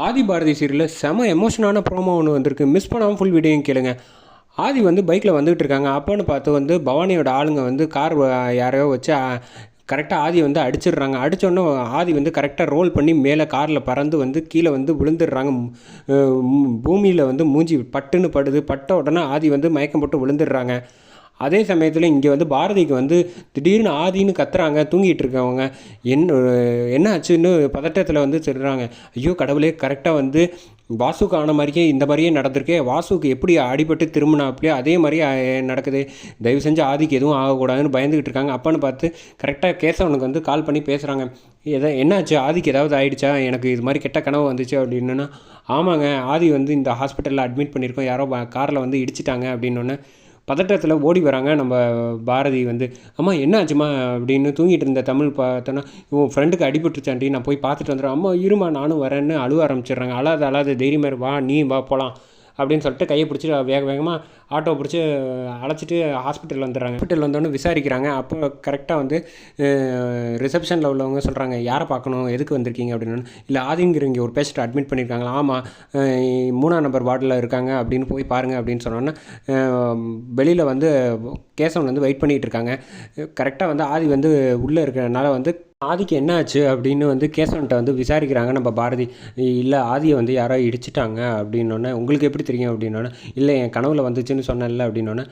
ஆதி பாரதி சீரியலில் செம எமோஷனான ப்ரோமோ ஒன்று வந்திருக்கு. மிஸ் பண்ணாமல் ஃபுல் வீடியோயும் கேளுங்க. ஆதி வந்து பைக்கில் வந்துகிட்டு இருக்காங்க. அப்போன்னு பார்த்து வந்து பவானியோட ஆளுங்க வந்து கார் யாரையோ வச்சு கரெக்டாக ஆதி வந்து அடிச்சிடுறாங்க. அடித்தோடனே ஆதி வந்து கரெக்டாக ரோல் பண்ணி மேலே காரில் பறந்து வந்து கீழே வந்து விழுந்துடுறாங்க. பூமியில் வந்து மூஞ்சி பட்டுன்னு படுது. பட்ட உடனே ஆதி வந்து மயக்கம் போட்டு விழுந்துடுறாங்க. அதே சமயத்தில் இங்கே வந்து பாரதிக்கு வந்து திடீர்னு ஆதின்னு கத்துறாங்க. தூங்கிட்டு இருக்கவங்க என்ன ஆச்சுன்னு பதட்டத்தில் வந்து சொல்கிறாங்க. ஐயோ கடவுளே, கரெக்டாக வந்து வாசுக்கு ஆன மாதிரியே இந்த மாதிரியே நடந்திருக்கே. வாசுக்கு எப்படி அடிபட்டு திரும்பினாப்லையோ அதே மாதிரி நடக்குது. தயவு செஞ்சு ஆதிக்கு எதுவும் ஆகக்கூடாதுன்னு பயந்துக்கிட்டு இருக்காங்க. அப்போன்னு பார்த்து கரெக்டாக கேசவனுக்கு வந்து கால் பண்ணி பேசுகிறாங்க. என்னாச்சு, ஆதிக்கு ஏதாவது ஆயிடுச்சா, எனக்கு இது மாதிரி கெட்ட கனவு வந்துச்சு அப்படின்னா, ஆமாங்க ஆதி வந்து இந்த ஹாஸ்பிட்டலில் அட்மிட் பண்ணியிருக்கோம், யாரோ காரில் வந்து இடிச்சிட்டாங்க அப்படின்னோடனே பதட்டத்தில் ஓடி வராங்க நம்ம பாரதி வந்து. அம்மா என்ன ஆச்சுமா அப்படின்னு தூங்கிட்டு இருந்த தமிழ் பார்த்தோன்னா, உன் ஃப்ரெண்டுக்கு அடிபட்டுருச்சாண்டி, நான் போய் பார்த்துட்டு வந்துடுறேன். அம்மா இருமா நானும் வரேன்னு அழுவ ஆரம்பிச்சிடுறாங்க. அழாத தைரியமாக வா, நீ வா போகலாம் அப்படின்னு சொல்லிட்டு கையை பிடிச்சிட்டு வேகமாக ஆட்டோ பிடிச்சி அழைச்சிட்டு ஹாஸ்பிட்டல் வந்துடுறாங்க. ஹாஸ்பிட்டல் வந்தோடனே விசாரிக்கிறாங்க. அப்போ கரெக்டாக வந்து ரிசப்ஷனில் உள்ளவங்க சொல்கிறாங்க, யாரை பார்க்கணும், எதுக்கு வந்திருக்கீங்க அப்படின்னு. இல்லை ஆதிங்கிறவங்க ஒரு பேஷண்ட் அட்மிட் பண்ணியிருக்காங்களா. ஆமாம், 3ஆம் நம்பர் வார்டில் இருக்காங்க அப்படின்னு போய் பாருங்கள் அப்படின்னு சொன்னோன்னே வெளியில் வந்து கேசவன் வந்து வெயிட் பண்ணிகிட்டு இருக்காங்க. கரெக்டாக வந்து ஆதி வந்து உள்ளே இருக்கிறனால வந்து ஆதிக்கு என்ன ஆச்சு அப்படின்னு வந்து கேசவன்கிட்ட வந்து விசாரிக்கிறாங்க நம்ம பாரதி. இல்லை ஆதியை வந்து யாரோ இடிச்சிட்டாங்க அப்படின்னோடனே, உங்களுக்கு எப்படி தெரியும் அப்படின்னோடனே, இல்லை என் கனவுல வந்துச்சுன்னு சொன்னேன்ல அப்படின்னோடனே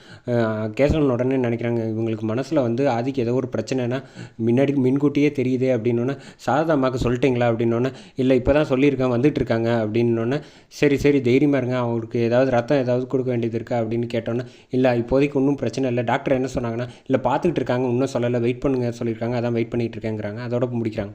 கேசவன் உடனே நினைக்கிறாங்க, இவங்களுக்கு மனசில் வந்து ஆதிக்கு ஏதோ ஒரு பிரச்சனைனா முன்கூட்டியே தெரியுது அப்படின்னோடனே, சாரதா அம்மாவுக்கு சொல்லிட்டீங்களா அப்படின்னோடனே, இல்லை இப்போ தான் சொல்லியிருக்கேன் வந்துட்டு இருக்காங்க அப்படின்னோடனே, சரி தைரியமாக இருங்க, அவங்களுக்கு ஏதாவது ரத்தம் ஏதாவது கொடுக்க வேண்டியது இருக்கா அப்படின்னு கேட்டோன்னே, இல்லை இப்போதைக்கு ஒன்றும் பிரச்சனை இல்லை, டாக்டர் என்ன சொன்னாங்கன்னா, இல்லை பார்த்துக்கிட்டு இருக்காங்க, இன்னும் சொல்லலை, வெயிட் பண்ணுங்க சொல்லியிருக்காங்க, அதான் வெயிட் பண்ணிகிட்டு இருக்கேங்கிறாங்க. அதோட முடிக்கிறாங்க.